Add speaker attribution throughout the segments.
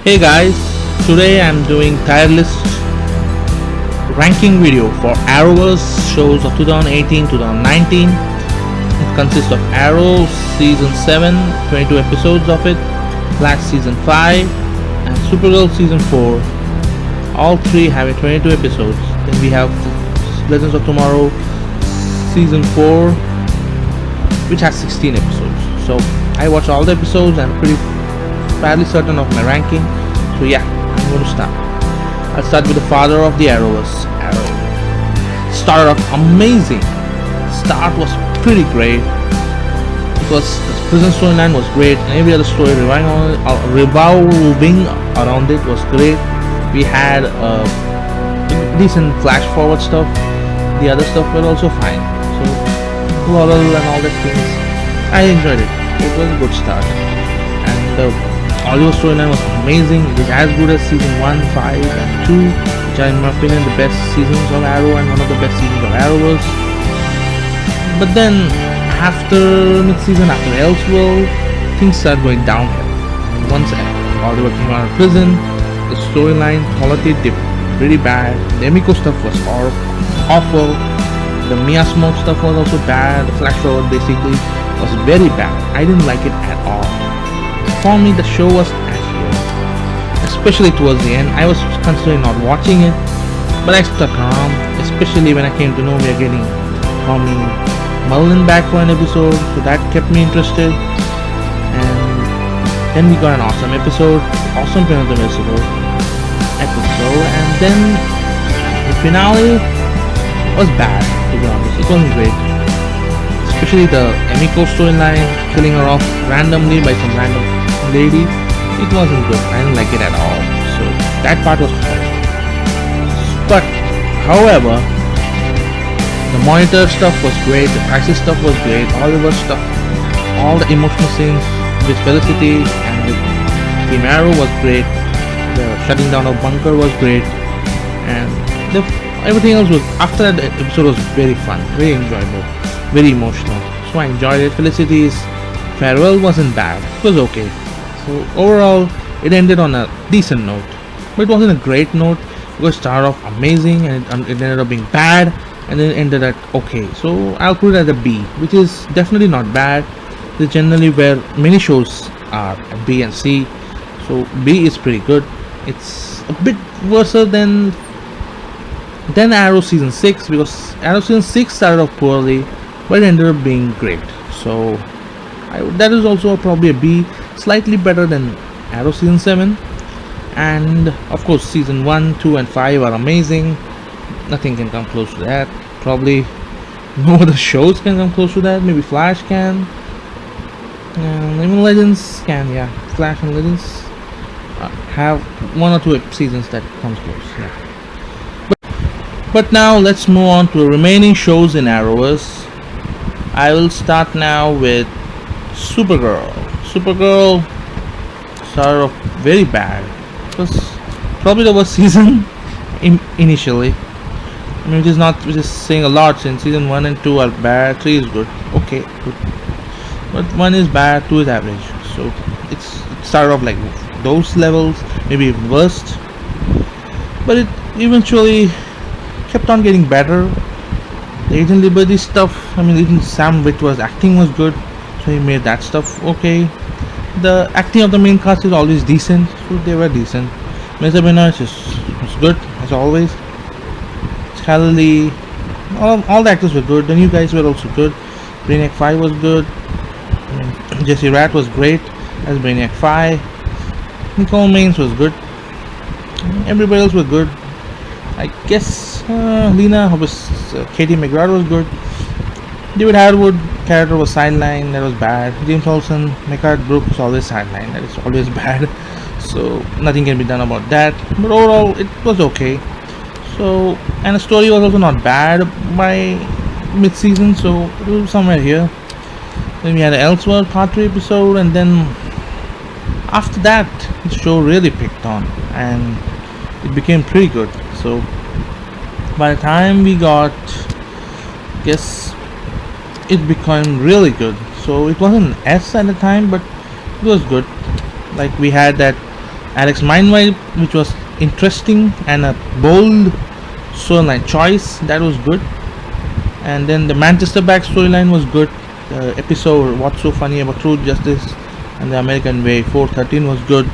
Speaker 1: Hey guys, today I'm doing tier list ranking video for Arrowverse shows of 2018-2019. It consists of Arrow season 7, 22 episodes of it, Flash season 5, and Supergirl season 4. All three having 22 episodes. Then we have Legends of Tomorrow season 4, which has 16 episodes. So I watched all the episodes and I'm fairly certain of my ranking. So yeah, I'm going to start. I'll start with the father of the Arrowverse, Arrow. Started off amazing. Start was pretty great. The prison storyline was great, and every other story revolving around it was great. We had decent flash forward stuff. The other stuff were also fine. So Laurel and all that things, I enjoyed it. It was a good start, and the audio storyline was amazing. It was as good as season 1, 5, and 2, which are in my opinion the best seasons of Arrow and one of the best seasons of Arrowverse. But then after mid-season, after Elseworld, things started going downhill. Once all they were coming out of prison, the storyline quality dipped pretty bad. The Emiko stuff was awful. The Mia Smoke stuff was also bad. The flash forward basically was very bad. I didn't like it at all. For me, the show was accurate, especially towards the end. I was considering not watching it, but I stuck around, especially when I came to know we are getting Tommy Mullen back for an episode, so that kept me interested. And then we got an awesome awesome penultimate episode, and then the finale was bad, to be honest. It wasn't great, especially the Emiko storyline, killing her off randomly by some random lady. It wasn't good. I didn't like it at all. So that part was fine. But however, the Monitor stuff was great, the Crisis stuff was great, Oliver stuff, all the emotional scenes with Felicity and with Team Arrow was great, the shutting down of Bunker was great, and everything else was, after that the episode was very fun, very enjoyable, very emotional. So I enjoyed it. Felicity's farewell wasn't bad, it was okay. So overall, it ended on a decent note, but it wasn't a great note. It started off amazing and it ended up being bad, and then ended at okay. So I'll put it as a B, which is definitely not bad. This is generally where many shows are at B and C. So B is pretty good. It's a bit worse than Arrow season 6, because Arrow season 6 started off poorly, but it ended up being great. So that is also probably a B, slightly better than Arrow season 7. And of course season 1, 2 and 5 are amazing. Nothing can come close to that. Probably no other shows can come close to that. Maybe Flash can, and even Legends can. Yeah, Flash and Legends have 1 or 2 seasons that comes close. Yeah. But now let's move on to the remaining shows in Arrowverse. I will start now with Supergirl. Supergirl started off very bad. It was probably the worst season initially. I mean, which is saying a lot, since season 1 and 2 are bad, 3 is good, okay, good. But 1 is bad, 2 is average. So it started off like those levels, maybe worst. But it eventually kept on getting better. The Agent Liberty stuff, I mean, even Sam Witwer's acting was good, so he made that stuff okay. The acting of the main cast is always decent, so they were decent. Mesa Benoist was good, as always. Charlie, all the actors were good. The new guys were also good. Brainiac 5 was good. Jesse Rat was great as Brainiac 5. Nicole Maines was good. Everybody else was good. I guess Lena Katie McGrath was good. David Harwood character was sidelined, that was bad. James Olsen, McCart Brooke was always sidelined, that is always bad. So nothing can be done about that. But overall, it was okay. So, and the story was also not bad by mid-season, so it was somewhere here. Then we had an Elseworld Part 3 episode, and then after that, the show really picked on, and it became pretty good. So, by the time we got, I guess, it became really good. So, it wasn't an S at the time, but it was good. Like, we had that Alex Mindwipe, which was interesting and a bold storyline choice, that was good. And then the Manchester back storyline was good. The episode What's So Funny About Truth, Justice and the American Way 413 was good.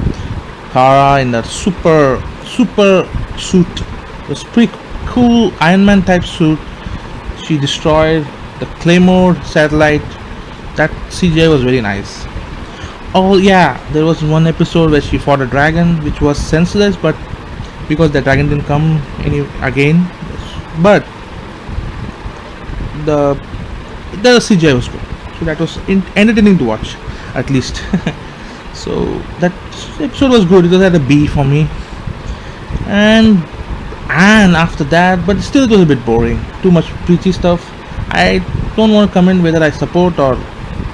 Speaker 1: Kara in that super suit, it was pretty cool Iron Man type suit. She destroyed the Claymore satellite. That CGI was very nice. Oh yeah, there was one episode where she fought a dragon, which was senseless, but because the dragon didn't come again, but the CGI was good, so that was entertaining to watch, at least. So that episode was good. It was at a B for me, and after that, but still it was a bit boring. Too much preachy stuff. I don't want to comment whether I support or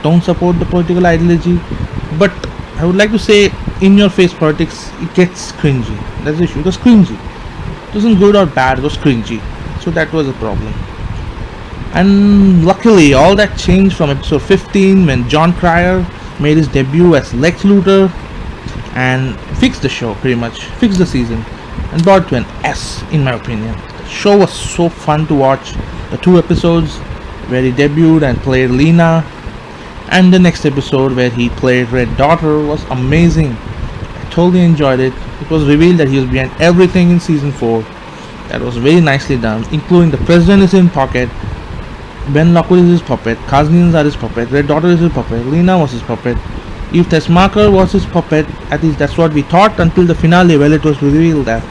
Speaker 1: don't support the political ideology, but I would like to say, in your face politics, it gets cringy. That's the issue. It was cringy. It wasn't good or bad, it was cringy. So that was a problem. And luckily, all that changed from episode 15 when John Cryer made his debut as Lex Luthor and fixed the show, pretty much. Fixed the season and brought it to an S, in my opinion. The show was so fun to watch. The 2 episodes where he debuted and played Lena, and the next episode where he played Red Daughter was amazing. I totally enjoyed it. It was revealed that he was behind everything in season 4. That was very nicely done, including the president is in pocket, Ben Lockwood is his puppet, Kaznians are his puppet, Red Daughter is his puppet, Lena was his puppet, Eve Tessmacher was his puppet. At least that's what we thought until the finale, where it was revealed that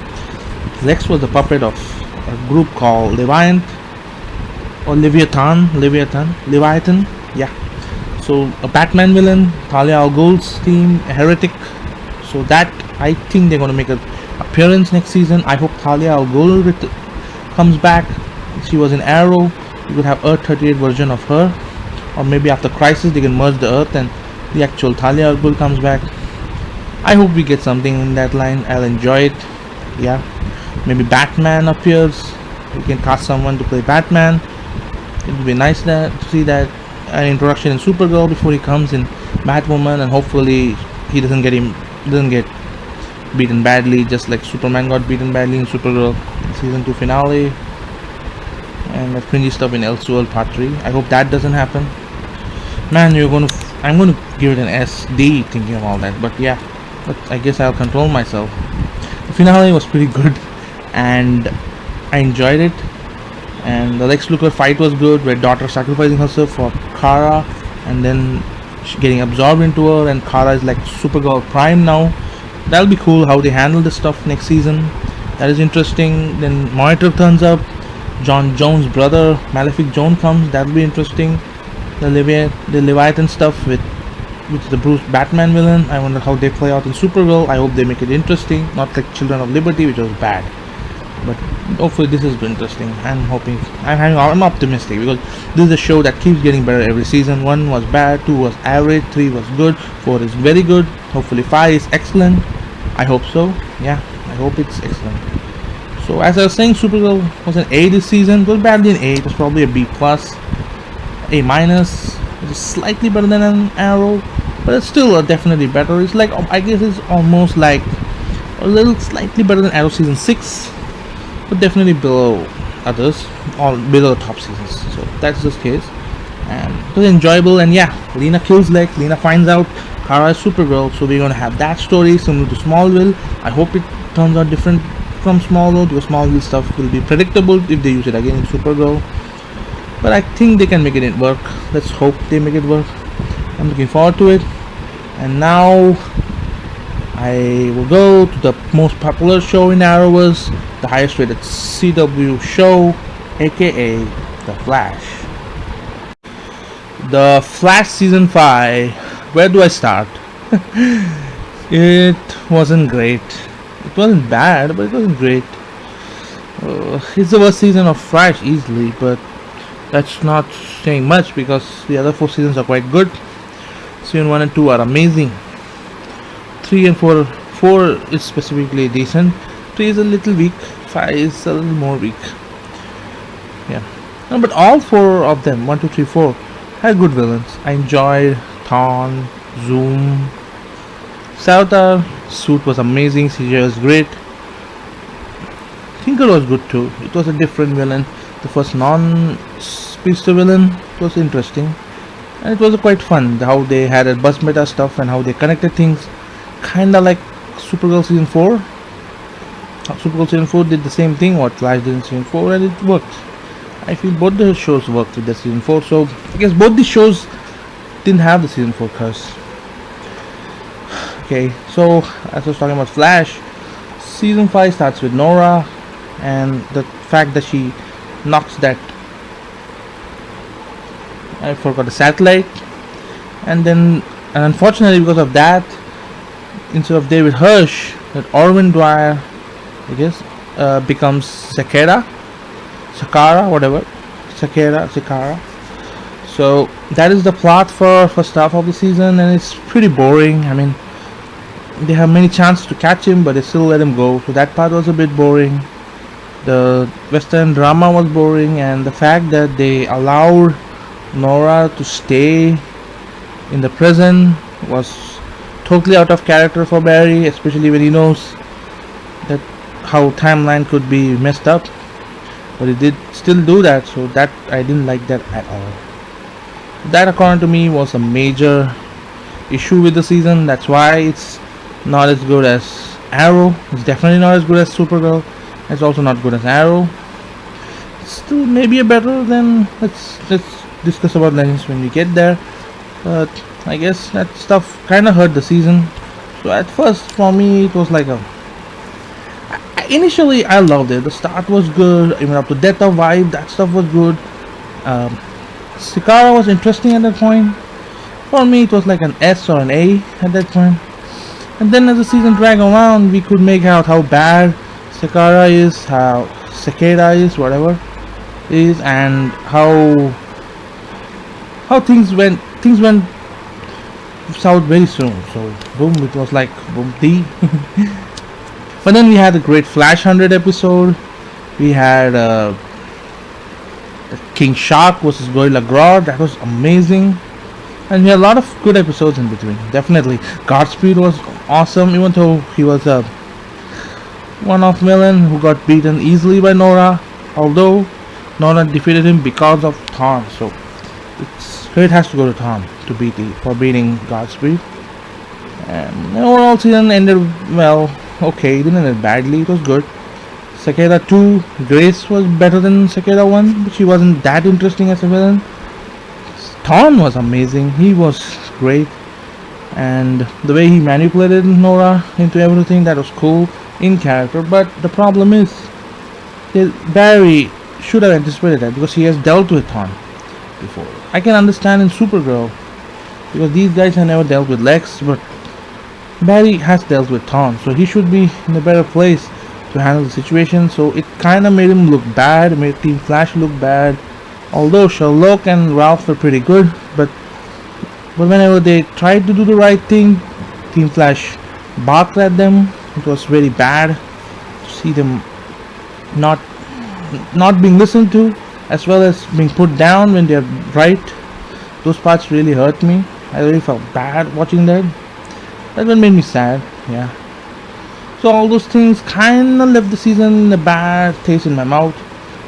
Speaker 1: Lex was the puppet of a group called Leviathan, yeah. So a Batman villain, Talia al Ghul's team, a heretic. So that, I think they're going to make an appearance next season. I hope Talia al Ghul comes back. She was in Arrow. You could have Earth 38 version of her, or maybe after Crisis they can merge the Earth and the actual Talia al Ghul comes back. I hope we get something in that line. I'll enjoy it. Yeah, maybe Batman appears. We can cast someone to play Batman. It would be nice to see that. An introduction in Supergirl before he comes in Batwoman, and hopefully he doesn't get beaten badly, just like Superman got beaten badly in Supergirl season 2 finale, and that cringy stuff in Elseworld Part 3. I hope that doesn't happen. Man, I'm gonna give it an SD thinking of all that, but yeah, but I guess I'll control myself. The finale was pretty good, and I enjoyed it. And the Lex Luthor fight was good, where Daughter sacrificing herself for Kara and then getting absorbed into her, and Kara is like Supergirl Prime now. That'll be cool how they handle this stuff next season. That is interesting. Then Monitor turns up, John Jones' brother Malefic Joan comes. That'll be interesting. The Leviathan stuff with the Bruce Batman villain, I wonder how they play out in Supergirl. I hope they make it interesting, not like Children of Liberty, which was bad. But hopefully this is interesting. I'm optimistic, because this is a show that keeps getting better every season. 1 was bad, 2 was average, 3 was good, 4 is very good, hopefully 5 is excellent. I hope so. Yeah, I hope it's excellent. So as I was saying, Supergirl was an A this season. It was badly an A. It was probably a B plus, A minus, which is slightly better than an Arrow, but it's still definitely better. It's like, I guess it's almost like a little slightly better than Arrow season 6, but definitely below others, or below the top seasons. So that's the case, and it was enjoyable. And yeah, Lena kills Lex. Lena finds out Kara is Supergirl, so we're gonna have that story similar to Smallville. I hope it turns out different from Smallville, because Smallville stuff will be predictable if they use it again in Supergirl. But I think they can make it work. Let's hope they make it work. I'm looking forward to it. And now I will go to the most popular show in Arrowverse, the highest rated CW show, aka The Flash. The Flash season 5. Where do I start? It wasn't great. It wasn't bad, but it wasn't great. It's the worst season of Flash easily, but that's not saying much, because the other 4 seasons are quite good. Season 1 and 2 are amazing. 3 and 4 is specifically decent. 3 is a little weak. 5 is a little more weak. Yeah. No, but all 4 of them, 1, 2, 3, 4, had good villains. I enjoyed Thawne, Zoom, Sautar suit was amazing. CJ was great. Tinker was good too. It was a different villain. The first non-speedster villain. It was interesting, and it was quite fun how they had a bus meta stuff and how they connected things, kinda like Supergirl season 4. Supergirl season 4 did the same thing what Flash did in season 4, and it worked. I feel both the shows worked with the season 4, so I guess both the shows didn't have the season 4 curse. Okay, so as I was talking about Flash, season 5 starts with Nora, and the fact that she knocks that, I forgot, the satellite, and unfortunately because of that, instead of David Hirsch, that Orvin Dwyer, I guess, becomes Sakara, whatever, Sakara. So that is the plot for first half of the season, and it's pretty boring. I mean, they have many chances to catch him, but they still let him go. So that part was a bit boring. The Western drama was boring, and the fact that they allowed Nora to stay in the prison was totally out of character for Barry, especially when he knows that how timeline could be messed up. But he did still do that, so that I didn't like that at all. That, according to me, was a major issue with the season. That's why it's not as good as Arrow. It's definitely not as good as Supergirl. It's also not good as Arrow. It's still maybe a better than, let's discuss about Legends when we get there. But I guess that stuff kind of hurt the season. So at first, for me, it was like initially I loved it. The start was good, even up to Death of Vibe, that stuff was good. Sakara was interesting at that point. For me, it was like an S or an A at that point. And then as the season dragged around, we could make out how bad Sakara is, how Sakara is, whatever is, and how things went south very soon. So boom, it was like boom D. But then we had the great Flash 100 episode. We had King Shark versus Gorilla Grodd. That was amazing. And we had a lot of good episodes in between. Definitely. Godspeed was awesome, even though he was a one-off villain who got beaten easily by Nora. Although Nora defeated him because of Thorn. So credit has to go to Thorn for beating Godspeed. And the overall season ended well. Okay, it didn't end badly. It was good. Sakura 2, Grace was better than Sakura 1, but she wasn't that interesting as a villain. Thorn was amazing. He was great, and the way he manipulated Nora into everything, that was cool in character. But the problem is that Barry should have anticipated that, because he has dealt with Thorn before. I can understand in Supergirl, because these guys have never dealt with Lex, but Barry has dealt with Thorn, so he should be in a better place to handle the situation. So it kind of made him look bad, made Team Flash look bad. Although Sherlock and Ralph were pretty good, but whenever they tried to do the right thing, Team Flash barked at them. It was very bad to see them not being listened to, as well as being put down when they're right. Those parts really hurt me. I really felt bad watching that. That one made me sad. Yeah. So all those things kind of left the season in a bad taste in my mouth.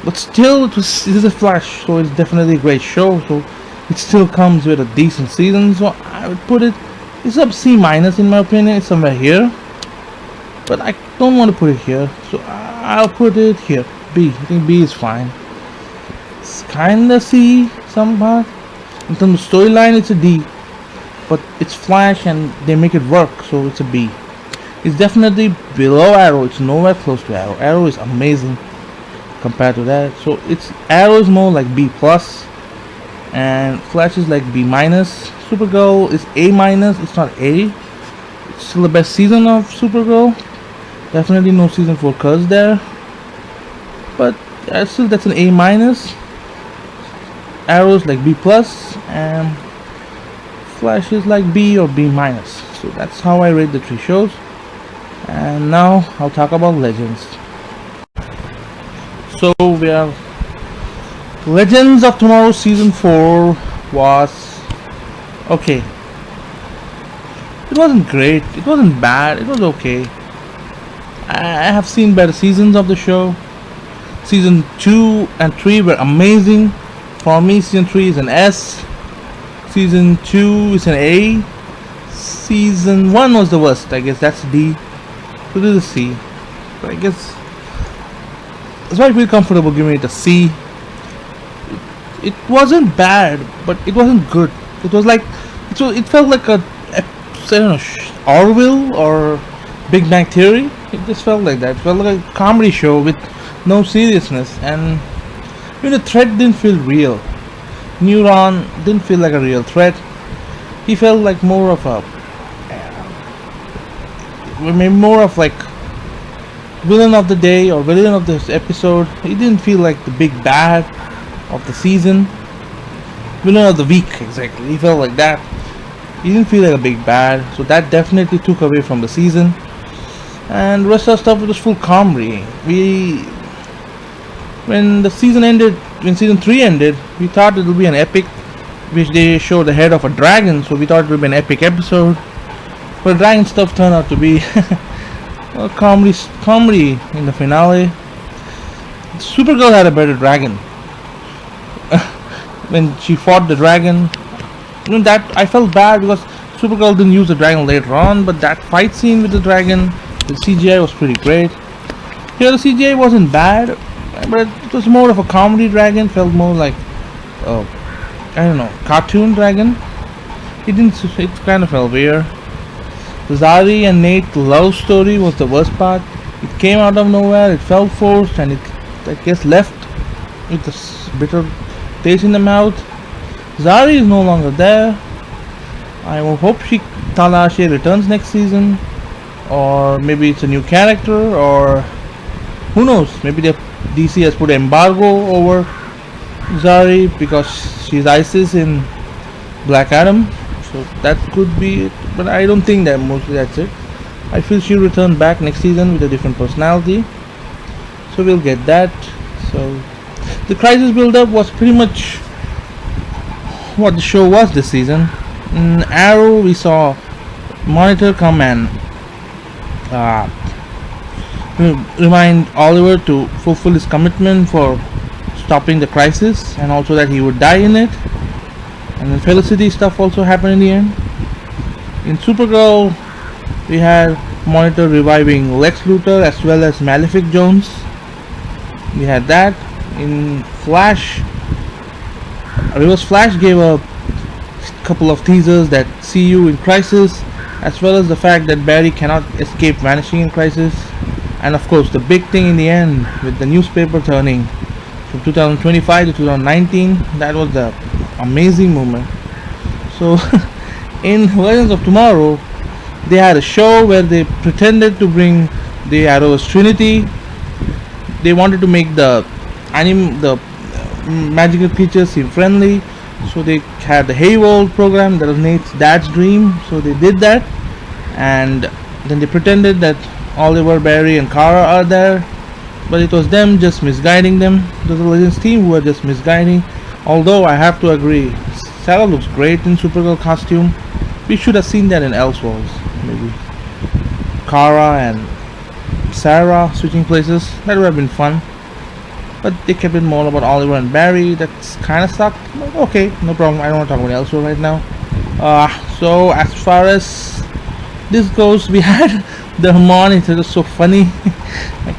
Speaker 1: But still, it is a Flash, so it's definitely a great show. So it still comes with a decent season. So I would put it's a C- in my opinion. It's somewhere here, but I don't want to put it here, so I'll put it here. B. I think B is fine. It's kinda C some part. In terms of storyline, it's a D, but it's Flash and they make it work, so it's a B. It's definitely below Arrow. It's nowhere close to Arrow. Arrow is amazing compared to that. So Arrow is more like B plus, and Flash is like B minus. Supergirl is A minus. It's not A. It's still the best season of Supergirl. Definitely no season 4 curse there, but still that's an A minus. Arrow is like B plus, and Flash is like B or B minus. So that's how I rate the 3 shows. And now I'll talk about Legends. So we have Legends of Tomorrow season 4 was okay. It wasn't great. It wasn't bad. It was okay. I have seen better seasons of the show. Season 2 and 3 were amazing. For me, season 3 is an S. Season 2 is an A. Season 1 was the worst. I guess that's D. So this is C. But I guess that's why I feel comfortable giving it a C. It wasn't bad, but it wasn't good. It was like it felt like a I don't know, Orville or Big Bang Theory. It just felt like that. It felt like a comedy show with no seriousness, and the threat didn't feel real. Neuron didn't feel like a real threat. He felt like more of a maybe more of like villain of the day or villain of this episode. He didn't feel like the big bad of the season. Villain of the week, exactly. He felt like that. He didn't feel like a big bad, so that definitely took away from the season. And the rest of the stuff was full comedy. When the season ended, when season 3 ended, we thought it would be an epic, which they showed the head of a dragon, so we thought it would be an epic episode. But dragon stuff turned out to be a comedy in the finale. Supergirl had a better dragon. When she fought the dragon, that I felt bad because Supergirl didn't use the dragon later on, but that fight scene with the dragon, the CGI was pretty great. Here the CGI wasn't bad, but it was more of a comedy dragon. Felt more like I don't know, cartoon dragon. It kind of felt weird. The Zari and Nate love story was the worst part. It came out of nowhere, it felt forced, and it I guess left with this bitter taste in the mouth. Zari is no longer there. I hope Talashe returns next season, or maybe it's a new character, or who knows, maybe the DC has put embargo over Zari because she's ISIS in Black Adam, so that could be it, but I don't think that mostly that's it. I feel she'll return back next season with a different personality, so we'll get that. So the crisis build-up was pretty much what the show was this season. In Arrow, we saw Monitor come and remind Oliver to fulfill his commitment for stopping the crisis, and also that he would die in it. And then Felicity stuff also happened in the end. In Supergirl, we had Monitor reviving Lex Luthor as well as Malefic Jones. We had that. In Flash, Reverse Flash gave a couple of teasers that see you in Crisis, as well as the fact that Barry cannot escape vanishing in Crisis, and of course the big thing in the end with the newspaper turning from 2025 to 2019. That was the amazing moment. So in Legends of Tomorrow, they had a show where they pretended to bring the Arrowverse Trinity. They wanted to make the magical creatures seem friendly, so they had the Hey World program that was Nate's dad's dream, so they did that, and then they pretended that Oliver, Barry and Kara are there, but it was them just misguiding them. It was the Legends team who were just misguiding. Although I have to agree, Sarah looks great in Supergirl costume. We should have seen that in Elseworlds, maybe Kara and Sarah switching places. That would have been fun. But they kept it more about Oliver and Barry. That's kind of sucked. But okay, no problem. I don't want to talk about Elseworlds right now. So as far as this goes, we had the Monitor. It was so funny. I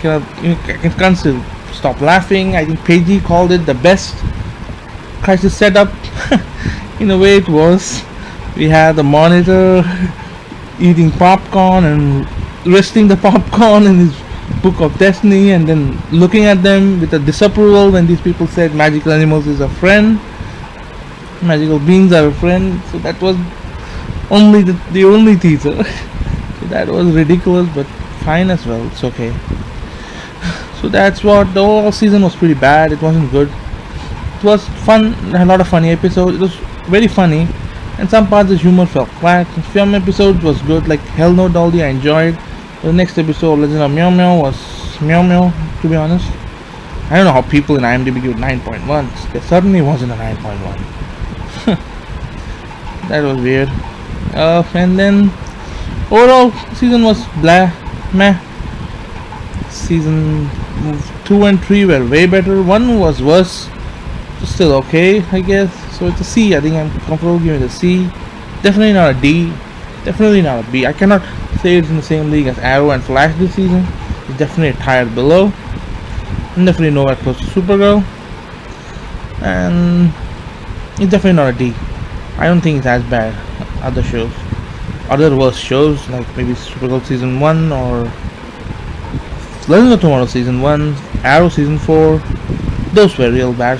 Speaker 1: can't still stop laughing. I think Paige called it the best crisis setup. In a way, it was. We had the Monitor eating popcorn and resting the popcorn in his Book of Destiny, and then looking at them with a disapproval when these people said magical animals is a friend, magical beings are a friend. So that was only the only teaser. So that was ridiculous, but fine as well. It's okay. So that's what the whole season was. Pretty bad. It wasn't good. It was fun. A lot of funny episodes. It was very funny, and some parts the humor felt flat. Some episodes was good, like Hell No Dolly. I enjoyed. The next episode, Legend of Meow Meow, was Meow Meow, to be honest. I don't know how people in IMDb give 9.1. There certainly wasn't a 9.1. That was weird. And then Overall, season was blah, meh. Season 2 and 3 were way better. 1 was worse, still okay, I guess. So it's a C. I think I'm comfortable giving it a C. Definitely not a D. Definitely not a B. I cannot say it's in the same league as Arrow and Flash this season. It's definitely tied below. And definitely nowhere close to Supergirl. And it's definitely not a D. I don't think it's as bad other shows. Other worse shows like maybe Supergirl season 1 or Legends of Tomorrow season 1, Arrow season 4. Those were real bad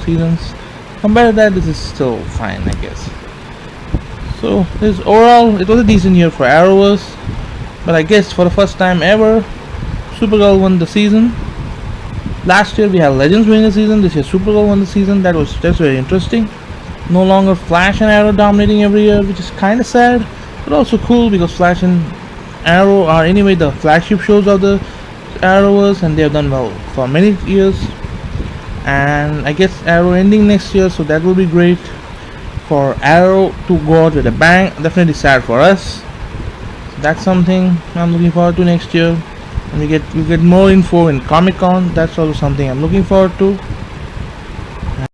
Speaker 1: seasons. Compared to that, this is still fine, I guess. So this overall, it was a decent year for Arrowverse, but I guess for the first time ever, Supergirl won the season. Last year we had Legends winning the season. This year Supergirl won the season. That's very interesting. No longer Flash and Arrow dominating every year, which is kind of sad, but also cool because Flash and Arrow are anyway the flagship shows of the Arrowverse, and they have done well for many years. And I guess Arrow ending next year, so that will be great for Arrow to go out with a bang. Definitely sad for us. That's something I'm looking forward to next year. And we get more info in Comic-Con. That's also something I'm looking forward to.